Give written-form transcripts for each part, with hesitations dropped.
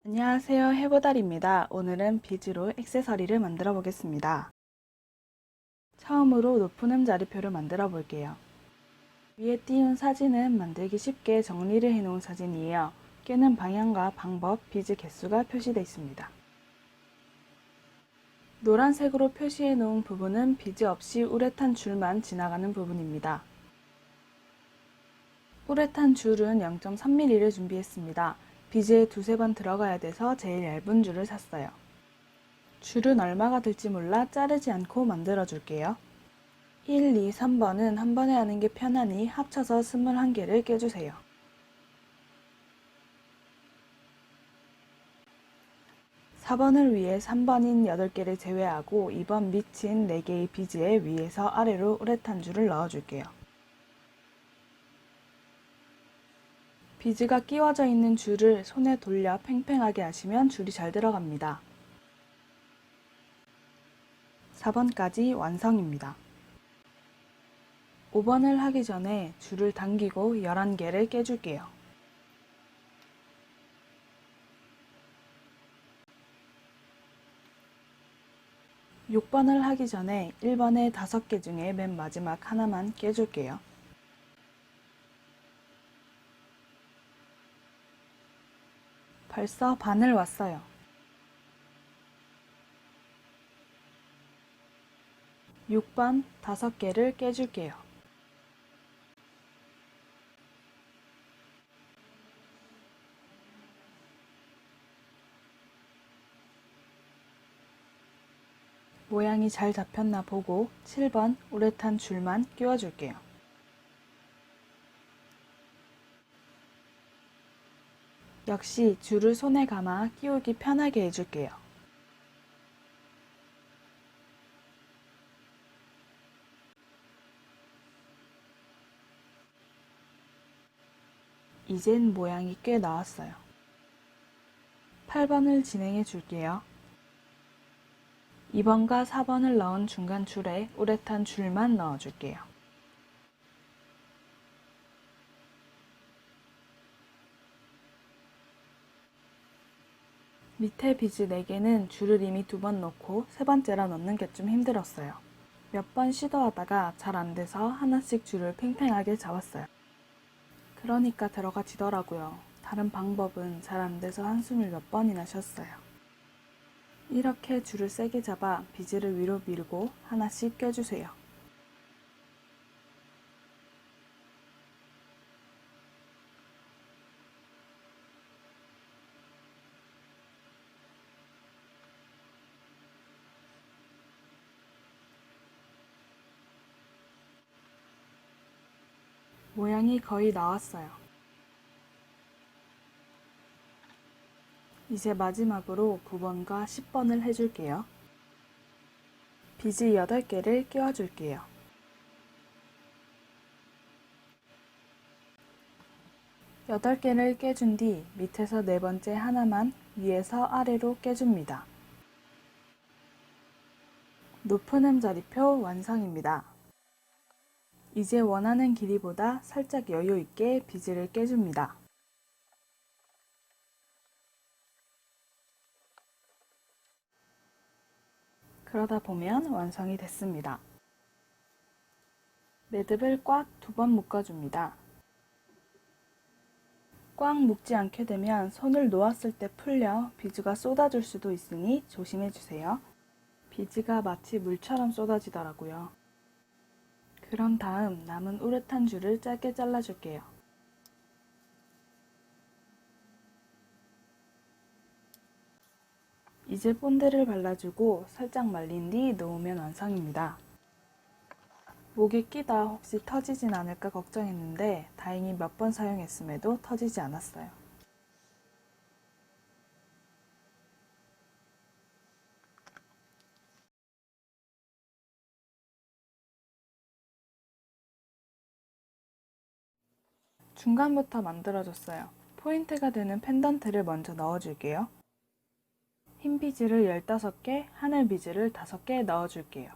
안녕하세요, 해보달입니다. 오늘은 비즈로 액세서리를 만들어 보겠습니다. 처음으로 높은 음자리표를 만들어 볼게요. 위에 띄운 사진은 만들기 쉽게 정리를 해 놓은 사진이에요. 꿰는 방향과 방법, 비즈 개수가 표시되어 있습니다. 노란색으로 표시해 놓은 부분은 비즈 없이 우레탄 줄만 지나가는 부분입니다. 우레탄 줄은 0.3mm를 준비했습니다. 비즈에 두세 번 들어가야 돼서 제일 얇은 줄을 샀어요. 줄은 얼마가 들지 몰라 자르지 않고 만들어 줄게요. 1, 2, 3번은 한 번에 하는 게 편하니 합쳐서 21개를 껴주세요. 4번을 위해 3번인 8개를 제외하고 2번 밑인 4개의 비즈에 위에서 아래로 우레탄 줄을 넣어줄게요. 비즈가 끼워져 있는 줄을 손에 돌려 팽팽하게 하시면 줄이 잘 들어갑니다. 4번까지 완성입니다. 5번을 하기 전에 줄을 당기고 11개를 깨줄게요. 6번을 하기 전에 1번의 5개 중에 맨 마지막 하나만 깨줄게요. 벌써 반을 왔어요. 6번 5개를 깨줄게요. 모양이 잘 잡혔나 보고 7번 우레탄 줄만 끼워줄게요. 역시 줄을 손에 감아 끼우기 편하게 해줄게요. 이젠 모양이 꽤 나왔어요. 8번을 진행해 줄게요. 2번과 4번을 넣은 중간 줄에 우레탄 줄만 넣어줄게요. 밑에 비즈 4개는 줄을 이미 2번 넣고 세 번째라 넣는 게 좀 힘들었어요. 몇 번 시도하다가 잘 안 돼서 하나씩 줄을 팽팽하게 잡았어요. 그러니까 들어가지더라고요. 다른 방법은 잘 안 돼서 한숨을 몇 번이나 쉬었어요. 이렇게 줄을 세게 잡아 비즈를 위로 밀고 하나씩 껴주세요. 모양이 거의 나왔어요. 이제 마지막으로 9번과 10번을 해줄게요. 비즈 8개를 끼워줄게요. 8개를 깨준 뒤 밑에서 네 번째 하나만 위에서 아래로 깨줍니다. 높은 음자리표 완성입니다. 이제 원하는 길이보다 살짝 여유 있게 비즈를 깨줍니다. 그러다 보면 완성이 됐습니다. 매듭을 꽉 2번 묶어줍니다. 꽉 묶지 않게 되면 손을 놓았을 때 풀려 비즈가 쏟아질 수도 있으니 조심해주세요. 비즈가 마치 물처럼 쏟아지더라고요. 그런 다음 남은 우레탄 줄을 짧게 잘라줄게요. 이제 본드를 발라주고 살짝 말린 뒤 놓으면 완성입니다. 목에 끼다 혹시 터지진 않을까 걱정했는데 다행히 몇 번 사용했음에도 터지지 않았어요. 중간부터 만들어줬어요. 포인트가 되는 펜던트를 먼저 넣어줄게요. 흰 비즈를 15개, 하늘 비즈를 5개 넣어줄게요.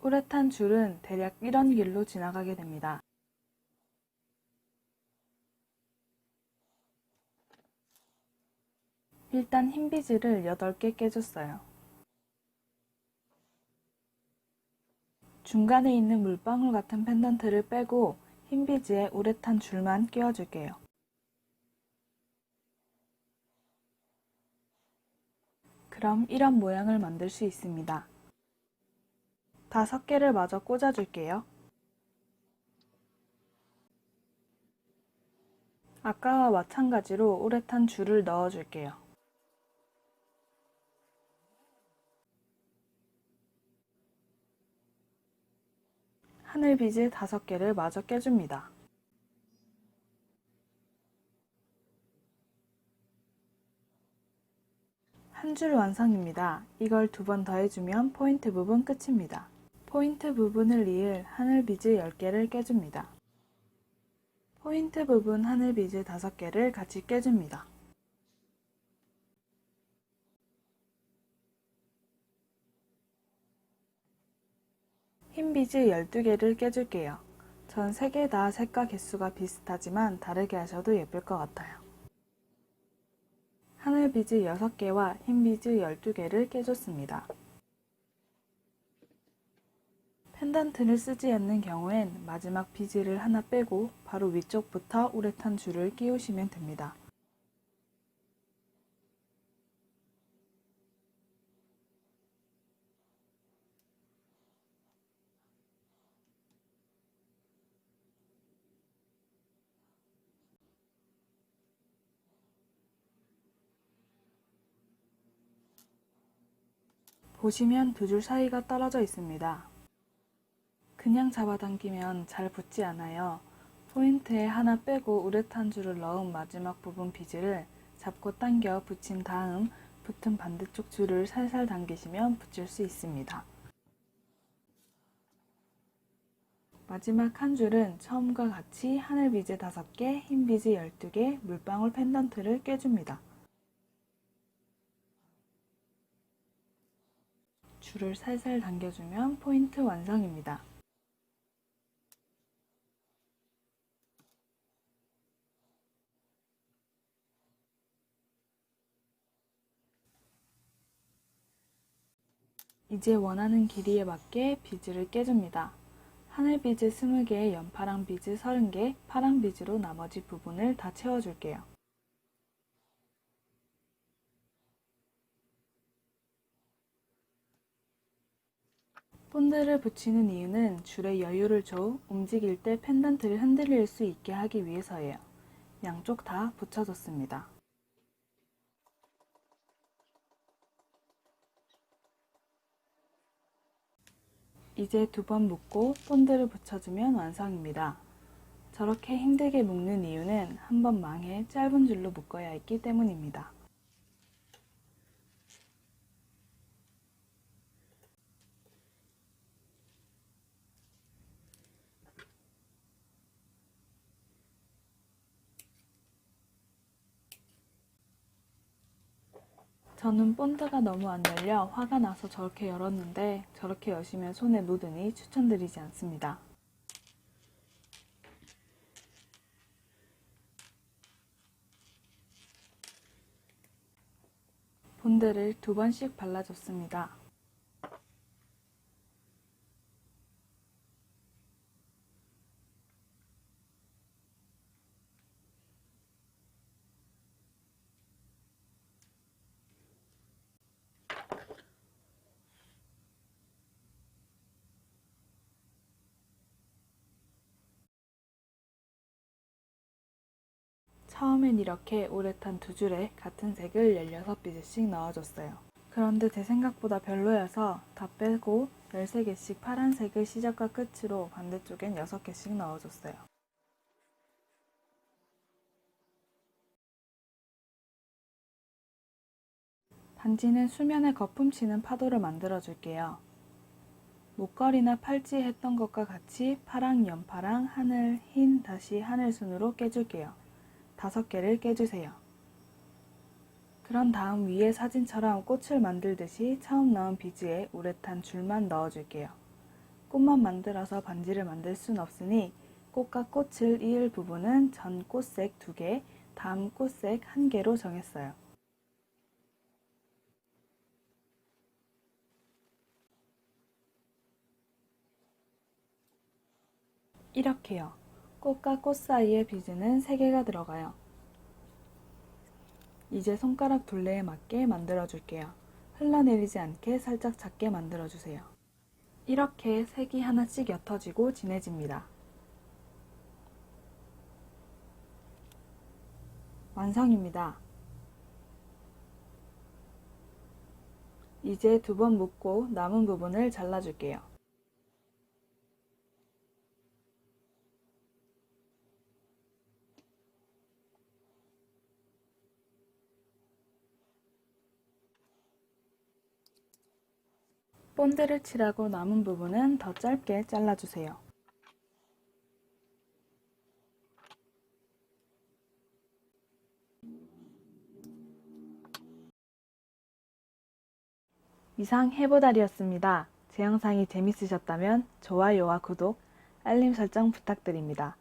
우레탄 줄은 대략 이런 길로 지나가게 됩니다. 일단 흰 비즈를 8개 깨줬어요. 중간에 있는 물방울 같은 펜던트를 빼고 흰 비즈에 우레탄 줄만 끼워줄게요. 그럼 이런 모양을 만들 수 있습니다. 5개를 마저 꽂아줄게요. 아까와 마찬가지로 우레탄 줄을 넣어줄게요. 하늘 비즈 5개를 마저 껴줍니다. 한 줄 완성입니다. 이걸 2번 더해주면 포인트 부분 끝입니다. 포인트 부분을 이을 하늘 비즈 10개를 껴줍니다. 포인트 부분 하늘 비즈 5개를 같이 껴줍니다. 흰 비즈 12개를 껴줄게요. 전 3개 다 색과 개수가 비슷하지만 다르게 하셔도 예쁠 것 같아요. 하늘 비즈 6개와 흰 비즈 12개를 껴줬습니다. 펜던트를 쓰지 않는 경우엔 마지막 비즈를 하나 빼고 바로 위쪽부터 우레탄 줄을 끼우시면 됩니다. 보시면 2줄 사이가 떨어져 있습니다. 그냥 잡아당기면 잘 붙지 않아요. 포인트에 하나 빼고 우레탄 줄을 넣은 마지막 부분 비즈를 잡고 당겨 붙인 다음 붙은 반대쪽 줄을 살살 당기시면 붙일 수 있습니다. 마지막 한 줄은 처음과 같이 하늘 비즈 5개, 흰 비즈 12개, 물방울 펜던트를 껴줍니다. 줄을 살살 당겨주면 포인트 완성입니다. 이제 원하는 길이에 맞게 비즈를 깨줍니다. 하늘 비즈 20개, 연파랑 비즈 30개, 파랑 비즈로 나머지 부분을 다 채워줄게요. 본드를 붙이는 이유는 줄에 여유를 줘 움직일 때 펜던트를 흔들릴 수 있게 하기 위해서예요. 양쪽 다 붙여줬습니다. 이제 2번 묶고 본드를 붙여주면 완성입니다. 저렇게 힘들게 묶는 이유는 한 번 망해 짧은 줄로 묶어야 했기 때문입니다. 저는 본드가 너무 안 열려 화가 나서 저렇게 열었는데 저렇게 여시면 손에 묻으니 추천드리지 않습니다. 본드를 2번씩 발라줬습니다. 처음엔 이렇게 우레탄 2줄에 같은 색을 16비즈씩 넣어줬어요. 그런데 제 생각보다 별로여서 다 빼고 13개씩 파란색을 시작과 끝으로 반대쪽엔 6개씩 넣어줬어요. 반지는 수면에 거품 치는 파도를 만들어 줄게요. 목걸이나 팔찌 했던 것과 같이 파랑, 연파랑, 하늘, 흰, 다시 하늘 순으로 깨줄게요. 5개를 깨주세요. 그런 다음 위에 사진처럼 꽃을 만들듯이 처음 넣은 비즈에 우레탄 줄만 넣어줄게요. 꽃만 만들어서 반지를 만들 순 없으니 꽃과 꽃을 이을 부분은 전 꽃색 2개, 다음 꽃색 1개로 정했어요. 이렇게요. 꽃과 꽃 사이에 비즈는 3개가 들어가요. 이제 손가락 둘레에 맞게 만들어줄게요. 흘러내리지 않게 살짝 작게 만들어주세요. 이렇게 색이 하나씩 옅어지고 진해집니다. 완성입니다. 이제 2번 묶고 남은 부분을 잘라줄게요. 본드를 칠하고 남은 부분은 더 짧게 잘라주세요. 이상 해보다리였습니다. 제 영상이 재밌으셨다면 좋아요와 구독, 알림 설정 부탁드립니다.